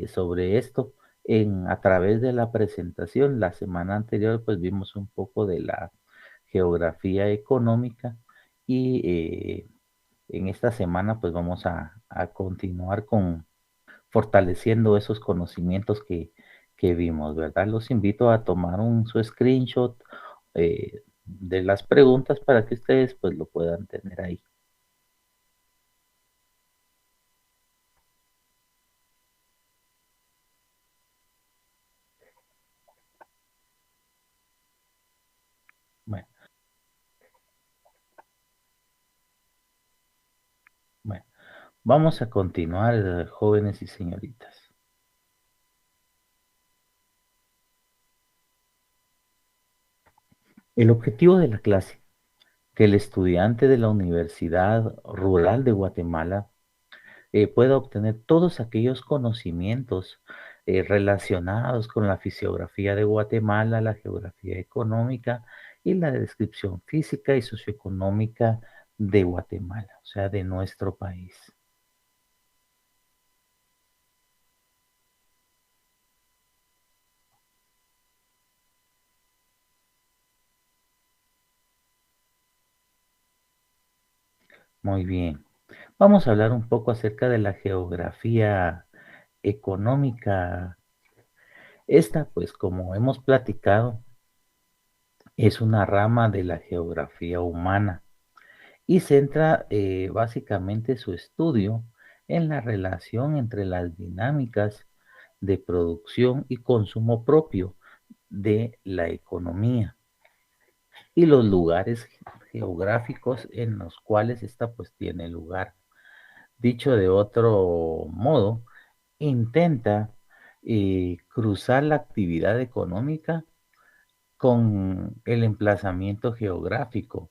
sobre esto a través de la presentación. La semana anterior pues vimos un poco de la geografía económica y en esta semana pues vamos a continuar con fortaleciendo esos conocimientos que vimos, ¿verdad? Los invito a tomar su screenshot de las preguntas para que ustedes pues lo puedan tener ahí. Bueno, bueno, vamos a continuar, jóvenes y señoritas. El objetivo de la clase, que el estudiante de la Universidad Rural de Guatemala pueda obtener todos aquellos conocimientos relacionados con la fisiografía de Guatemala, la geografía económica y la descripción física y socioeconómica de Guatemala, o sea, de nuestro país. Muy bien. Vamos a hablar un poco acerca de la geografía económica. Esta, pues, como hemos platicado, es una rama de la geografía humana y centra básicamente su estudio en la relación entre las dinámicas de producción y consumo propio de la economía y los lugares geográficos en los cuales esta pues tiene lugar. Dicho de otro modo, intenta cruzar la actividad económica con el emplazamiento geográfico,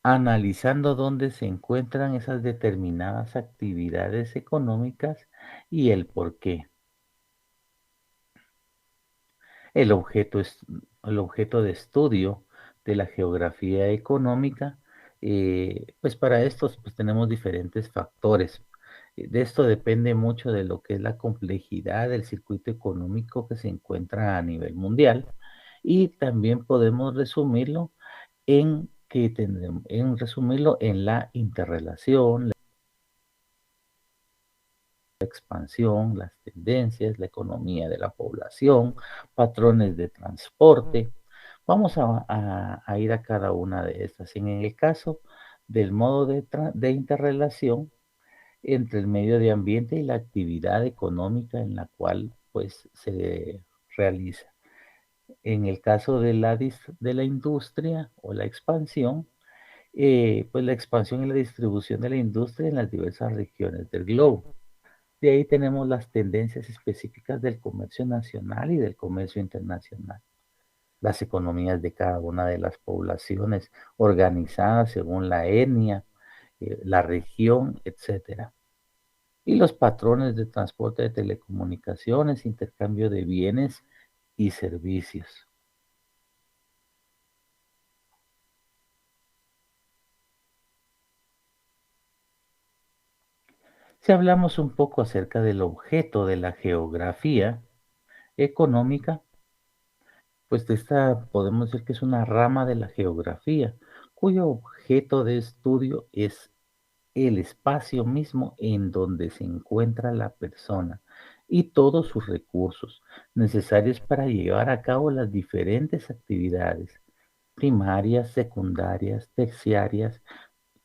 analizando dónde se encuentran esas determinadas actividades económicas y el por qué. El objeto, es, el objeto de estudio de la geografía económica, pues para estos pues tenemos diferentes factores. De esto depende mucho de lo que es la complejidad del circuito económico que se encuentra a nivel mundial y también podemos resumirlo en resumirlo en la interrelación, la expansión, las tendencias, la economía de la población, patrones de transporte. Vamos a ir a cada una de estas. En el caso del modo de interrelación entre el medio ambiente y la actividad económica en la cual pues se realiza. En el caso de la industria o la expansión, pues la expansión y la distribución de la industria en las diversas regiones del globo. De ahí tenemos las tendencias específicas del comercio nacional y del comercio internacional, las economías de cada una de las poblaciones organizadas según la etnia, la región, etcétera. Y los patrones de transporte de telecomunicaciones, intercambio de bienes y servicios. Si hablamos un poco acerca del objeto de la geografía económica, pues de esta podemos decir que es una rama de la geografía, cuyo objeto de estudio es el espacio mismo en donde se encuentra la persona y todos sus recursos necesarios para llevar a cabo las diferentes actividades primarias, secundarias, terciarias,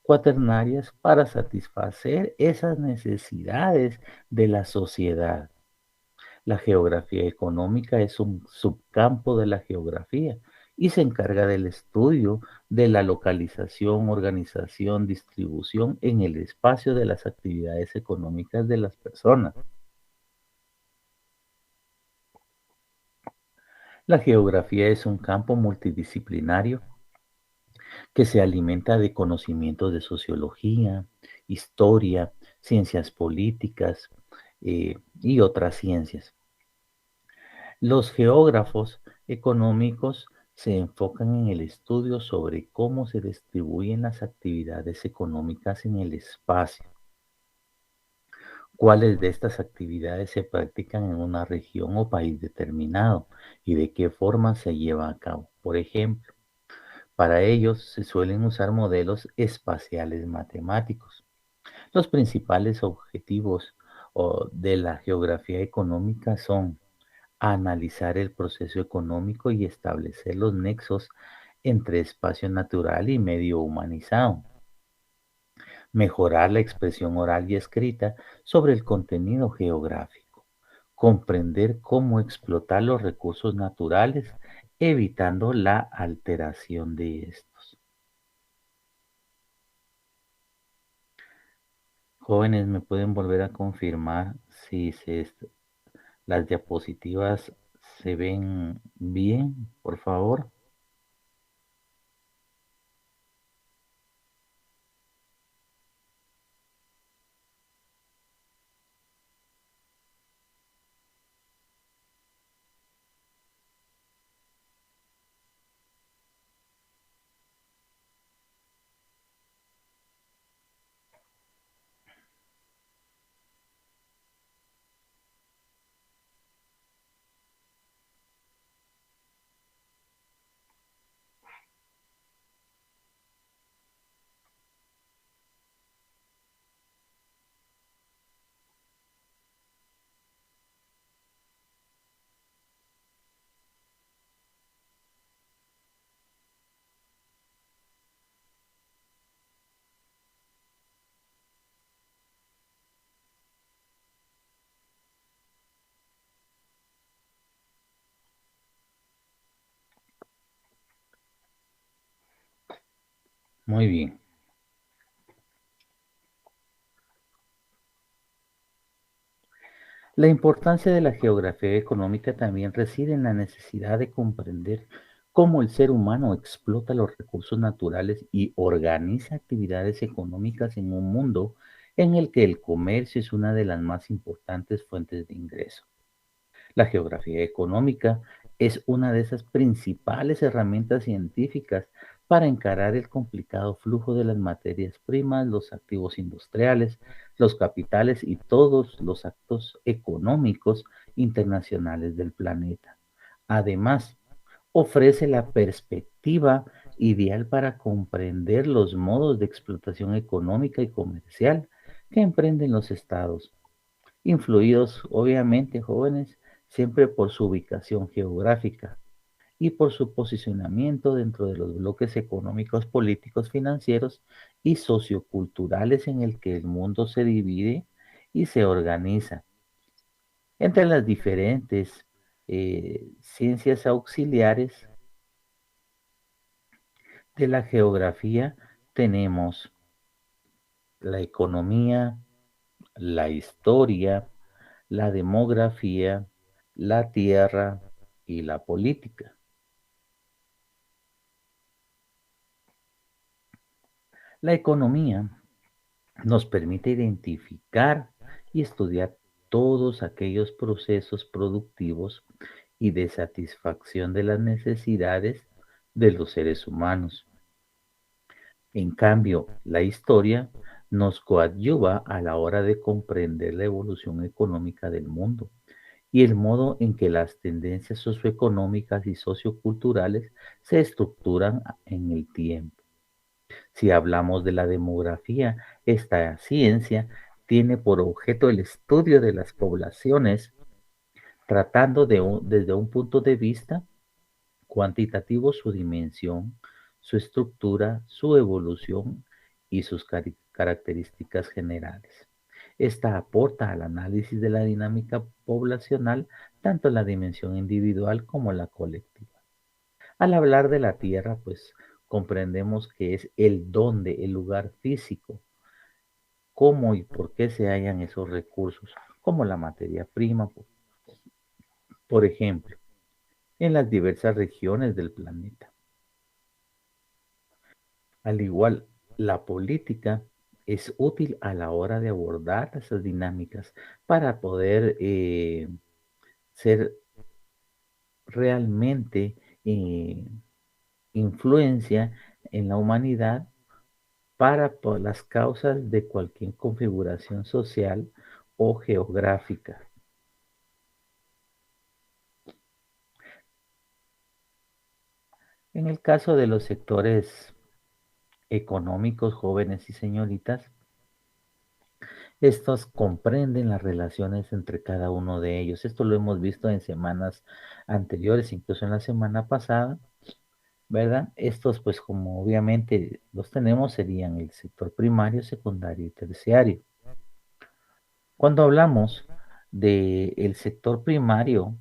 cuaternarias para satisfacer esas necesidades de la sociedad. La geografía económica es un subcampo de la geografía y se encarga del estudio de la localización, organización, distribución en el espacio de las actividades económicas de las personas. La geografía es un campo multidisciplinario que se alimenta de conocimientos de sociología, historia, ciencias políticas y otras ciencias. Los geógrafos económicos se enfocan en el estudio sobre cómo se distribuyen las actividades económicas en el espacio, cuáles de estas actividades se practican en una región o país determinado y de qué forma se lleva a cabo. Por ejemplo, para ellos se suelen usar modelos espaciales matemáticos. Los principales objetivos de la geografía económica son analizar el proceso económico y establecer los nexos entre espacio natural y medio humanizado, mejorar la expresión oral y escrita sobre el contenido geográfico, comprender cómo explotar los recursos naturales, evitando la alteración de estos. Jóvenes, ¿me pueden volver a confirmar si las diapositivas se ven bien, por favor? Muy bien. La importancia de la geografía económica también reside en la necesidad de comprender cómo el ser humano explota los recursos naturales y organiza actividades económicas en un mundo en el que el comercio es una de las más importantes fuentes de ingreso. La geografía económica es una de esas principales herramientas científicas para encarar el complicado flujo de las materias primas, los activos industriales, los capitales y todos los actos económicos internacionales del planeta. Además, ofrece la perspectiva ideal para comprender los modos de explotación económica y comercial que emprenden los estados, influidos obviamente, jóvenes, siempre por su ubicación geográfica y por su posicionamiento dentro de los bloques económicos, políticos, financieros y socioculturales en el que el mundo se divide y se organiza. Entre las diferentes ciencias auxiliares de la geografía tenemos la economía, la historia, la demografía, la tierra y la política. La economía nos permite identificar y estudiar todos aquellos procesos productivos y de satisfacción de las necesidades de los seres humanos. En cambio, la historia nos coadyuva a la hora de comprender la evolución económica del mundo y el modo en que las tendencias socioeconómicas y socioculturales se estructuran en el tiempo. Si hablamos de la demografía, esta ciencia tiene por objeto el estudio de las poblaciones, tratando desde un punto de vista cuantitativo su dimensión, su estructura, su evolución y sus características generales. Esta aporta al análisis de la dinámica poblacional tanto en la dimensión individual como en la colectiva. Al hablar de la tierra, pues comprendemos que es el dónde, el lugar físico, cómo y por qué se hallan esos recursos, como la materia prima, por ejemplo, en las diversas regiones del planeta. Al igual, la política es útil a la hora de abordar esas dinámicas para poder ser realmente influencia en la humanidad para las causas de cualquier configuración social o geográfica. En el caso de los sectores económicos, jóvenes y señoritas, estos comprenden las relaciones entre cada uno de ellos. Esto lo hemos visto en semanas anteriores, incluso en la semana pasada, ¿verdad? Estos, pues como obviamente los tenemos, serían el sector primario, secundario y terciario. Cuando hablamos del sector primario,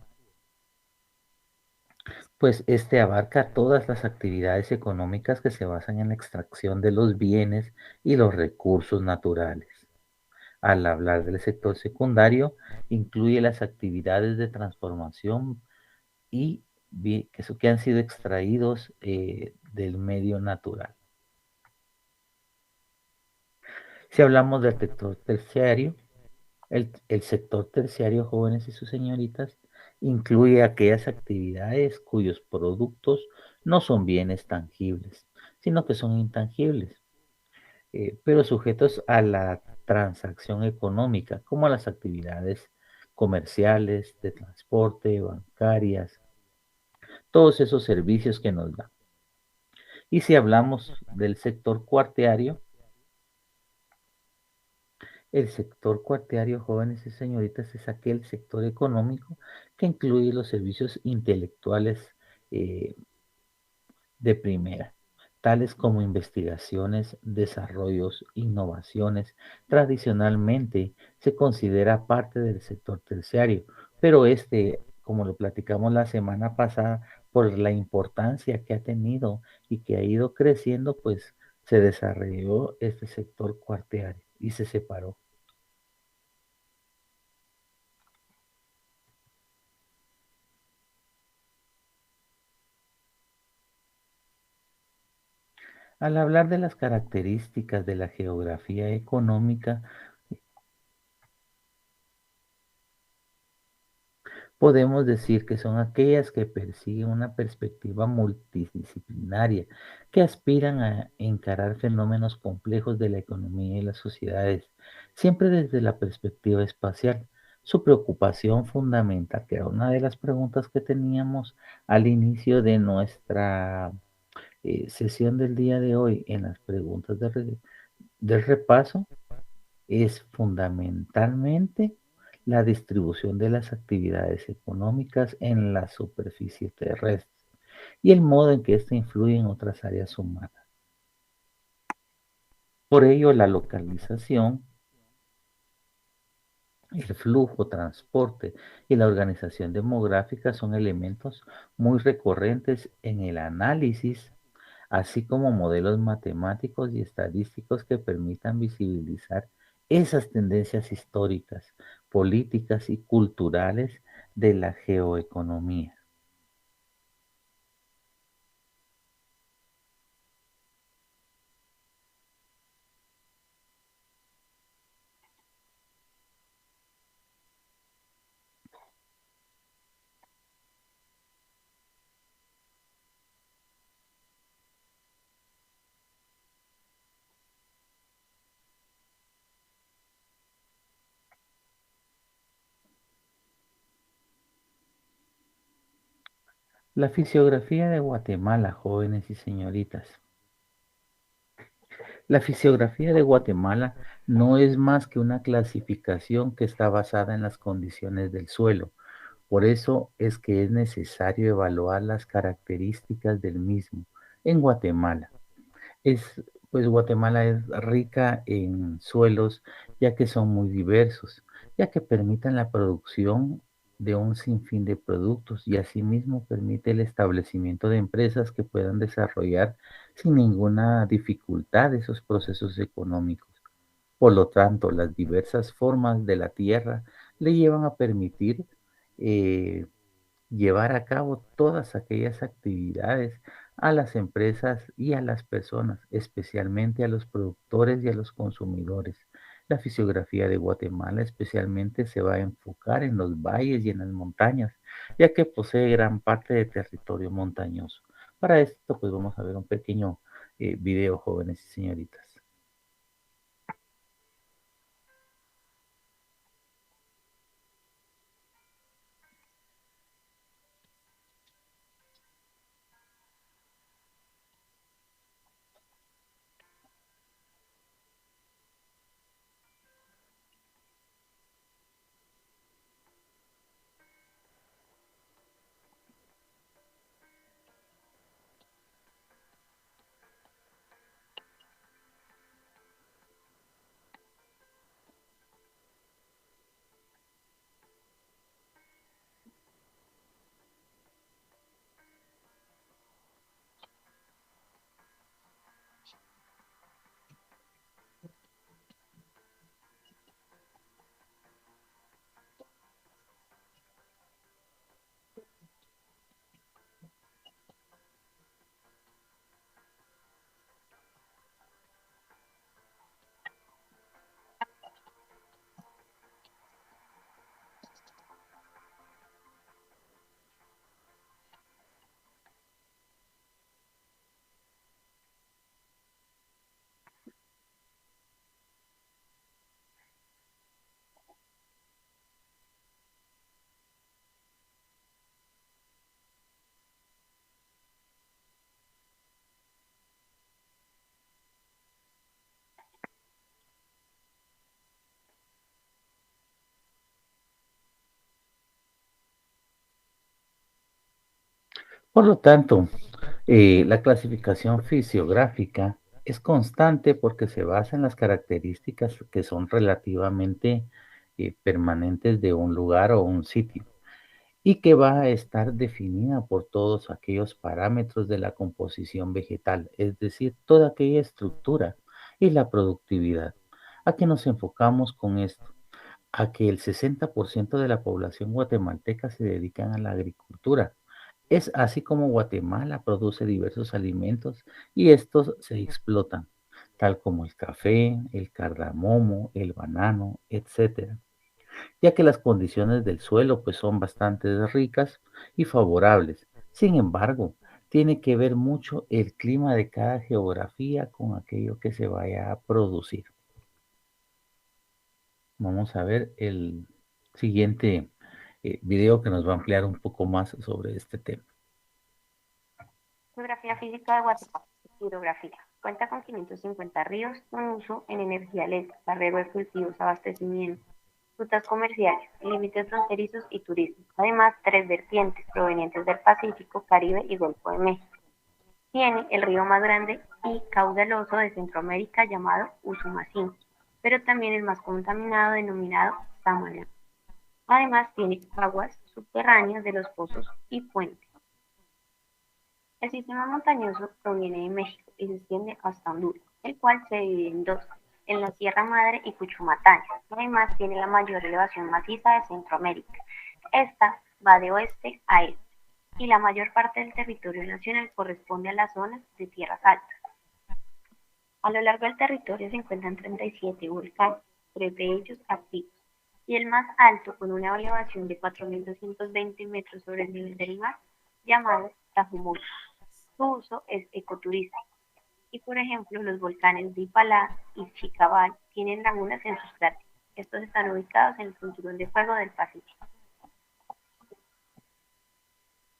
pues este abarca todas las actividades económicas que se basan en la extracción de los bienes y los recursos naturales. Al hablar del sector secundario, incluye las actividades de transformación y que han sido extraídos del medio natural. Si hablamos del sector terciario, el sector terciario, jóvenes y sus señoritas, incluye aquellas actividades cuyos productos no son bienes tangibles, sino que son intangibles, pero sujetos a la transacción económica, como las actividades comerciales, de transporte, bancarias, todos esos servicios que nos dan. Y si hablamos del sector cuartiario, el sector cuartiario, jóvenes y señoritas, es aquel sector económico que incluye los servicios intelectuales eh, de primera, tales como investigaciones, desarrollos, innovaciones. Tradicionalmente se considera parte del sector terciario, pero este, como lo platicamos la semana pasada, por la importancia que ha tenido y que ha ido creciendo, pues se desarrolló este sector cuartiario y se separó. Al hablar de las características de la geografía económica, podemos decir que son aquellas que persiguen una perspectiva multidisciplinaria, que aspiran a encarar fenómenos complejos de la economía y las sociedades, siempre desde la perspectiva espacial. Su preocupación fundamental, que era una de las preguntas que teníamos al inicio de nuestra sesión del día de hoy en las preguntas del repaso, es fundamentalmente la distribución de las actividades económicas en la superficie terrestre y el modo en que ésta influye en otras áreas humanas. Por ello, la localización, el flujo, transporte y la organización demográfica son elementos muy recurrentes en el análisis, así como modelos matemáticos y estadísticos que permitan visibilizar esas tendencias históricas, políticas y culturales de la geoeconomía. La fisiografía de Guatemala, jóvenes y señoritas. La fisiografía de Guatemala no es más que una clasificación que está basada en las condiciones del suelo. Por eso es que es necesario evaluar las características del mismo en Guatemala. Pues Guatemala es rica en suelos, ya que son muy diversos, ya que permiten la producción de un sinfín de productos y asimismo permite el establecimiento de empresas que puedan desarrollar sin ninguna dificultad esos procesos económicos. Por lo tanto, las diversas formas de la tierra le llevan a permitir eh, llevar a cabo todas aquellas actividades a las empresas y a las personas, especialmente a los productores y a los consumidores. La fisiografía de Guatemala especialmente se va a enfocar en los valles y en las montañas, ya que posee gran parte de territorio montañoso. Para esto, pues vamos a ver un pequeño video, jóvenes y señoritas. Por lo tanto, la clasificación fisiográfica es constante porque se basa en las características que son relativamente permanentes de un lugar o un sitio y que va a estar definida por todos aquellos parámetros de la composición vegetal, es decir, toda aquella estructura y la productividad. ¿A qué nos enfocamos con esto? A que el 60% de la población guatemalteca se dedican a la agricultura. Es así como Guatemala produce diversos alimentos y estos se explotan, tal como el café, el cardamomo, el banano, etcétera, ya que las condiciones del suelo pues son bastante ricas y favorables. Sin embargo, tiene que ver mucho el clima de cada geografía con aquello que se vaya a producir. Vamos a ver el siguiente video que nos va a ampliar un poco más sobre este tema. Geografía física de Guatemala. Hidrografía. Cuenta con 550 ríos con uso en energía eléctrica, riego de cultivos, abastecimiento, rutas comerciales, límites fronterizos y turismo. Además, tres vertientes provenientes del Pacífico, Caribe y Golfo de México. Tiene el río más grande y caudaloso de Centroamérica llamado Usumacinta, pero también el más contaminado denominado Samaná. Además, tiene aguas subterráneas de los pozos y fuentes. El sistema montañoso proviene de México y se extiende hasta Honduras, el cual se divide en dos, en la Sierra Madre y Cuchumatanes. Además, tiene la mayor elevación maciza de Centroamérica. Esta va de oeste a este y la mayor parte del territorio nacional corresponde a las zonas de tierras altas. A lo largo del territorio se encuentran 37 volcanes, tres de ellos activos, y el más alto, con una elevación de 4.220 metros sobre el nivel del mar, llamado Tajumulco. Su uso es ecoturístico y, por ejemplo, los volcanes de Ipalá y Chicabal tienen lagunas en sus cráteres. Estos están ubicados en el cinturón de fuego del Pacífico.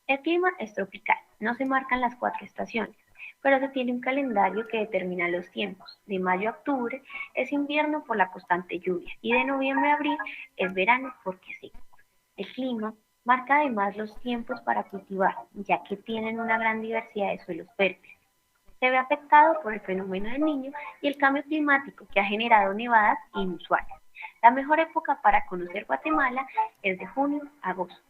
El clima es tropical, no se marcan las cuatro estaciones, pero se tiene un calendario que determina los tiempos. De mayo a octubre es invierno por la constante lluvia y de noviembre a abril es verano porque sí. El clima marca además los tiempos para cultivar, ya que tienen una gran diversidad de suelos fértiles. Se ve afectado por el fenómeno del Niño y el cambio climático que ha generado nevadas inusuales. La mejor época para conocer Guatemala es de junio a agosto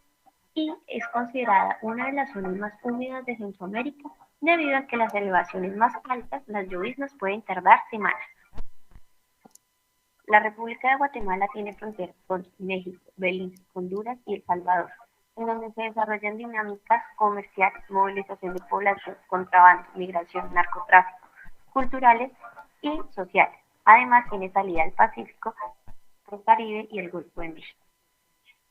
y es considerada una de las zonas más húmedas de Centroamérica debido a que las elevaciones más altas, las lloviznas pueden tardar semanas. La República de Guatemala tiene fronteras con México, Belice, Honduras y El Salvador, en donde se desarrollan dinámicas comerciales, movilización de población, contrabando, migración, narcotráfico, culturales y sociales. Además, tiene salida al Pacífico, el Caribe y el Golfo de México.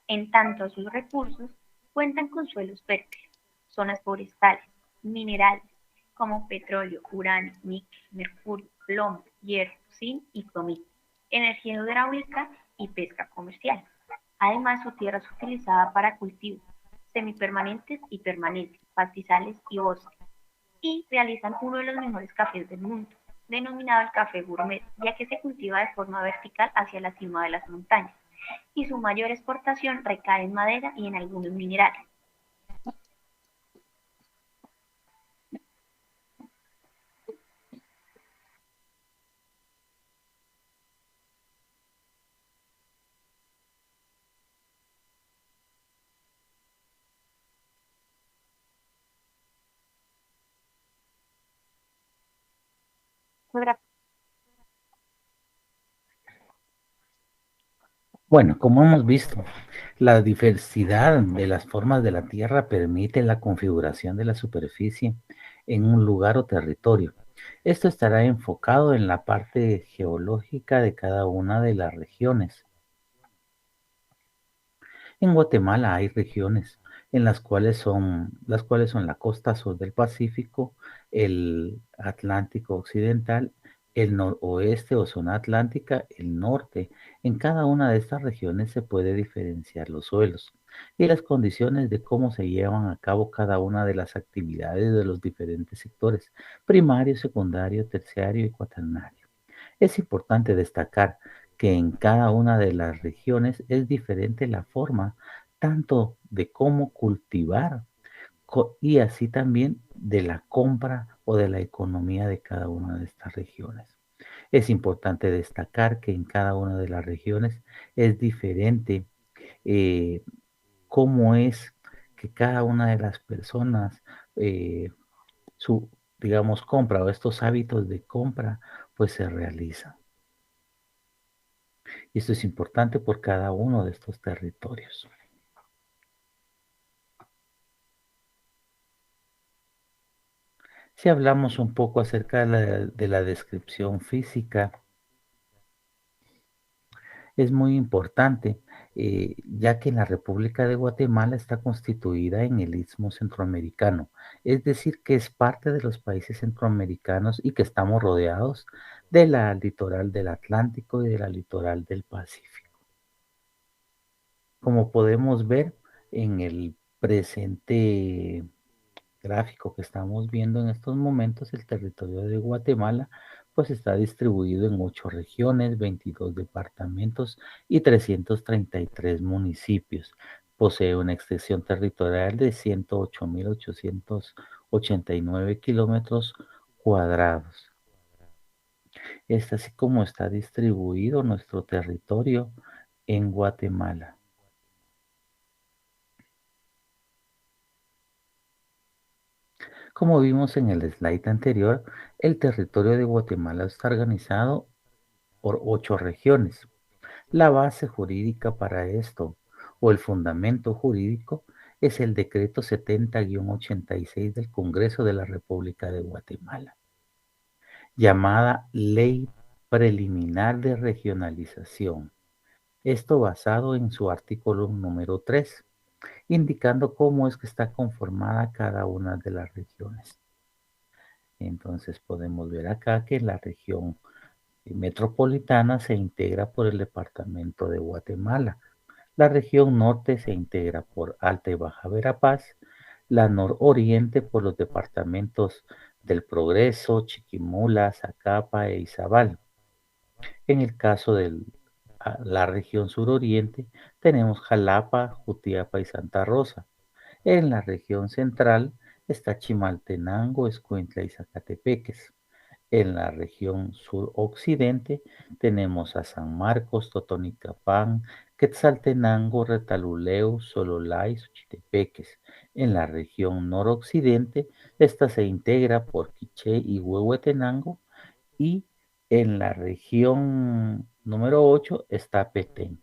En tanto, sus recursos cuentan con suelos fértiles, zonas forestales, minerales como petróleo, uranio, níquel, mercurio, plomo, hierro, zinc y cromita, energía hidráulica y pesca comercial. Además, su tierra es utilizada para cultivos semipermanentes y permanentes, pastizales y bosques, y realizan uno de los mejores cafés del mundo, denominado el café gourmet, ya que se cultiva de forma vertical hacia la cima de las montañas, y su mayor exportación recae en madera y en algunos minerales. Bueno, como hemos visto, la diversidad de las formas de la Tierra permite la configuración de la superficie en un lugar o territorio. Esto estará enfocado en la parte geológica de cada una de las regiones. En Guatemala hay regiones en las cuales son la costa sur del Pacífico, el Atlántico Occidental, el noroeste o zona atlántica, el norte. En cada una de estas regiones se puede diferenciar los suelos y las condiciones de cómo se llevan a cabo cada una de las actividades de los diferentes sectores, primario, secundario, terciario y cuaternario. Es importante destacar que en cada una de las regiones es diferente la forma tanto de cómo cultivar y así también de la compra o de la economía de cada una de estas regiones. Es importante destacar que en cada una de las regiones es diferente eh, cómo es que cada una de las personas, su, digamos, compra o estos hábitos de compra, pues se realizan. Y esto es importante por cada uno de estos territorios. Si hablamos un poco acerca de la descripción física, es muy importante, ya que la República de Guatemala está constituida en el Istmo Centroamericano, es decir, que es parte de los países centroamericanos y que estamos rodeados de la litoral del Atlántico y de la litoral del Pacífico. Como podemos ver en el presente gráfico que estamos viendo en estos momentos, el territorio de Guatemala pues está distribuido en 8 regiones, 22 departamentos y 333 municipios. Posee una extensión territorial de 108.889 kilómetros cuadrados. Es así como está distribuido nuestro territorio en Guatemala. Como vimos en el slide anterior, el territorio de Guatemala está organizado por 8 regiones. La base jurídica para esto, o el fundamento jurídico, es el decreto 70-86 del Congreso de la República de Guatemala, llamada Ley Preliminar de Regionalización. Esto basado en su artículo número 3, indicando cómo es que está conformada cada una de las regiones. Entonces podemos ver acá que la región metropolitana se integra por el departamento de Guatemala. La región norte se integra por Alta y Baja Verapaz, la nororiente por los departamentos del Progreso, Chiquimula, Zacapa e Izabal. En el caso de la región suroriente tenemos Jalapa, Jutiapa y Santa Rosa. En la región central está Chimaltenango, Escuintla y Zacatepeques. En la región suroccidente tenemos a San Marcos, Totonicapán, Quetzaltenango, Retaluleu, Sololá y Suchitepeques. En la región noroccidente, esta se integra por Quiché y Huehuetenango, y en la región número 8 está Petén.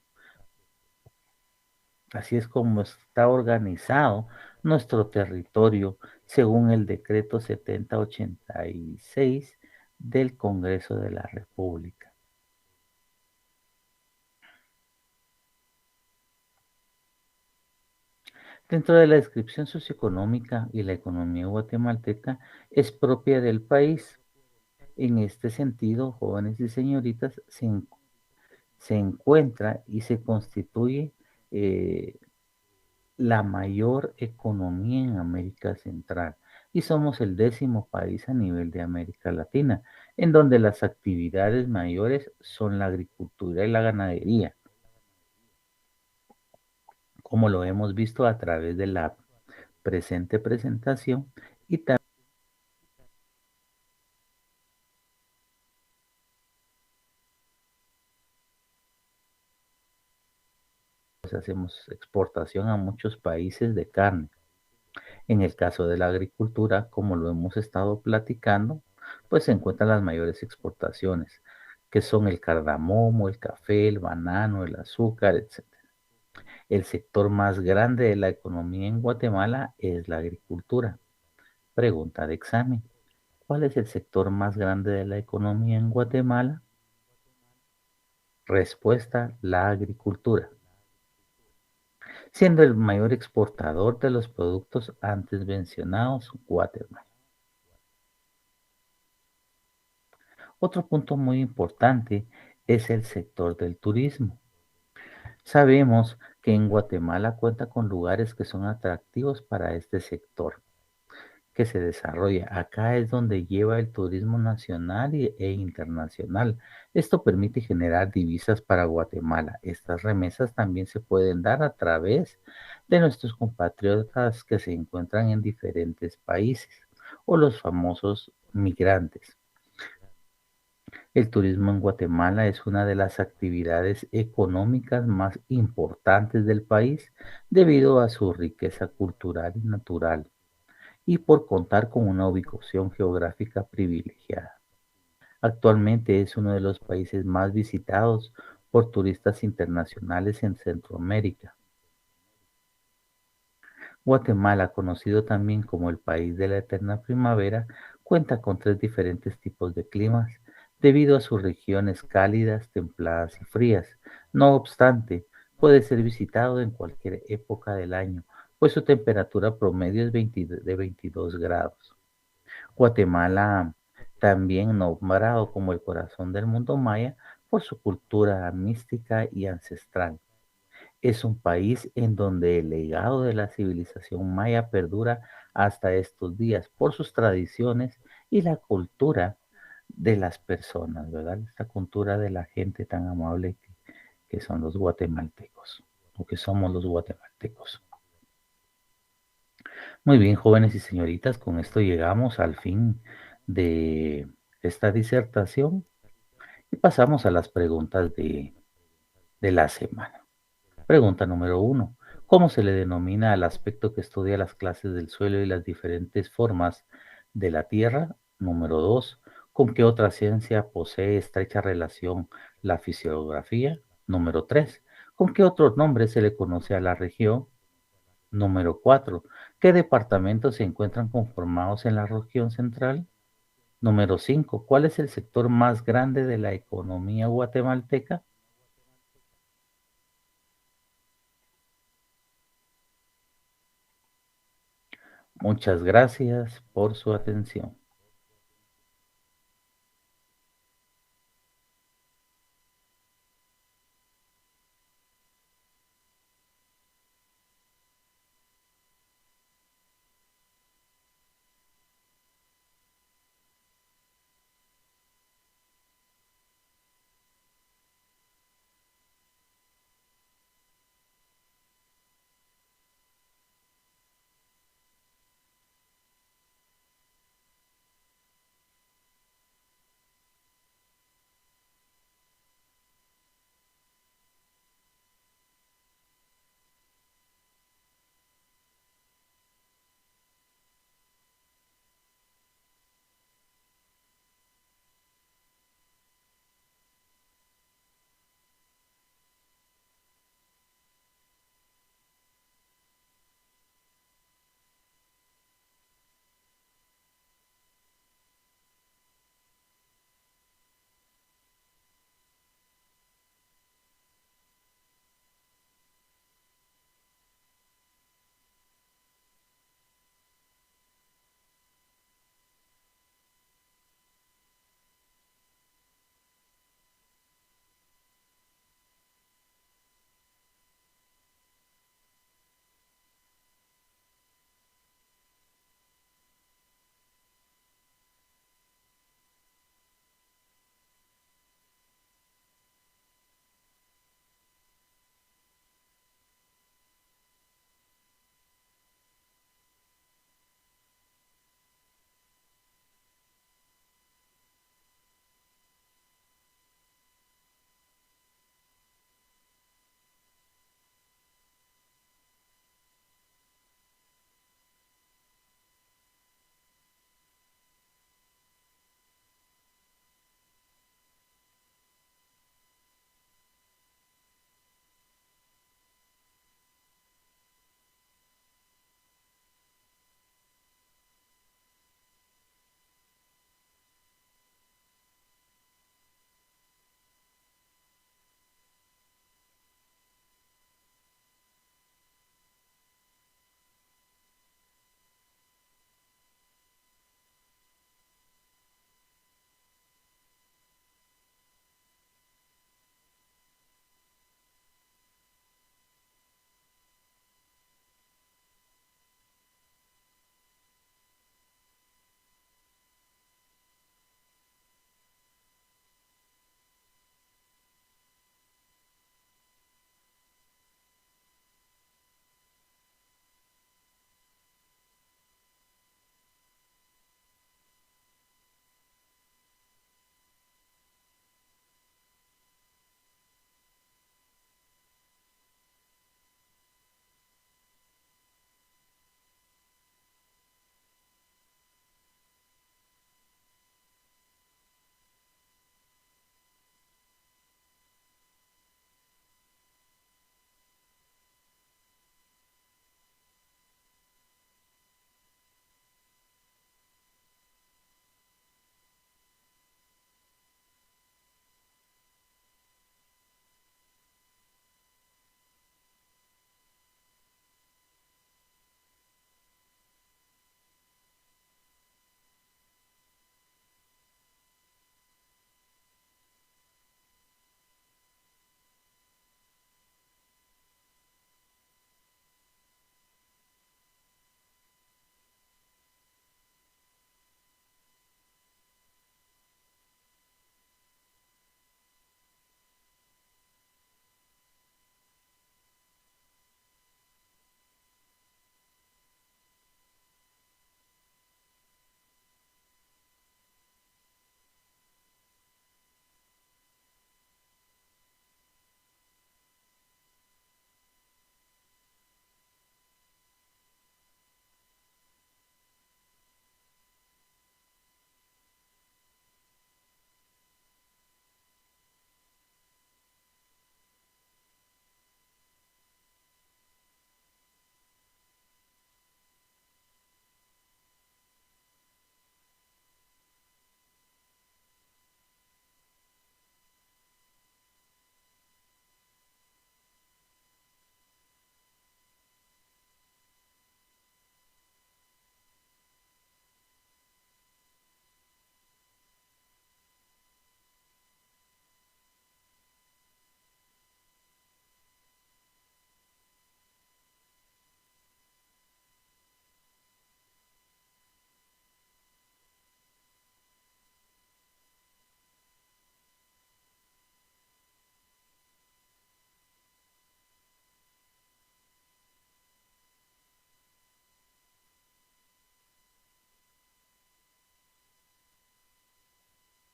Así es como está organizado nuestro territorio según el decreto 7086 del Congreso de la República. Dentro de la descripción socioeconómica y la economía guatemalteca es propia del país. En este sentido, jóvenes y señoritas, se encuentra y se constituye la mayor economía en América Central y somos el 10º país a nivel de América Latina, en donde las actividades mayores son la agricultura y la ganadería, como lo hemos visto a través de la presente presentación, y también hacemos exportación a muchos países de carne. En el caso de la agricultura, como lo hemos estado platicando, pues se encuentran las mayores exportaciones, que son el cardamomo, el café, el banano, el azúcar, etc. El sector más grande de la economía en Guatemala es la agricultura. Pregunta de examen. ¿Cuál es el sector más grande de la economía en Guatemala? Respuesta, la agricultura, siendo el mayor exportador de los productos antes mencionados, Guatemala. Otro punto muy importante es el sector del turismo. Sabemos que en Guatemala cuenta con lugares que son atractivos para este sector que se desarrolla. Acá es donde lleva el turismo nacional e internacional. Esto permite generar divisas para Guatemala. Estas remesas también se pueden dar a través de nuestros compatriotas que se encuentran en diferentes países o los famosos migrantes. El turismo en Guatemala es una de las actividades económicas más importantes del país debido a su riqueza cultural y natural y por contar con una ubicación geográfica privilegiada. Actualmente es uno de los países más visitados por turistas internacionales en Centroamérica. Guatemala, conocido también como el país de la eterna primavera, cuenta con tres diferentes tipos de climas debido a sus regiones cálidas, templadas y frías. No obstante, puede ser visitado en cualquier época del año, pues su temperatura promedio es de 22 grados. Guatemala, también nombrado como el corazón del mundo maya por su cultura mística y ancestral. Es un país en donde el legado de la civilización maya perdura hasta estos días por sus tradiciones y la cultura de las personas, ¿verdad? Esta cultura de la gente tan amable que son los guatemaltecos, o que somos los guatemaltecos. Muy bien, jóvenes y señoritas, con esto llegamos al fin de esta disertación y pasamos a las preguntas de la semana. Pregunta número uno. ¿Cómo se le denomina al aspecto que estudia las clases del suelo y las diferentes formas de la Tierra? Número dos. ¿Con qué otra ciencia posee estrecha relación la fisiografía? Número tres. ¿Con qué otro nombre se le conoce a la región? Número cuatro. ¿Qué departamentos se encuentran conformados en la región central? Número cinco. ¿Cuál es el sector más grande de la economía guatemalteca? Muchas gracias por su atención.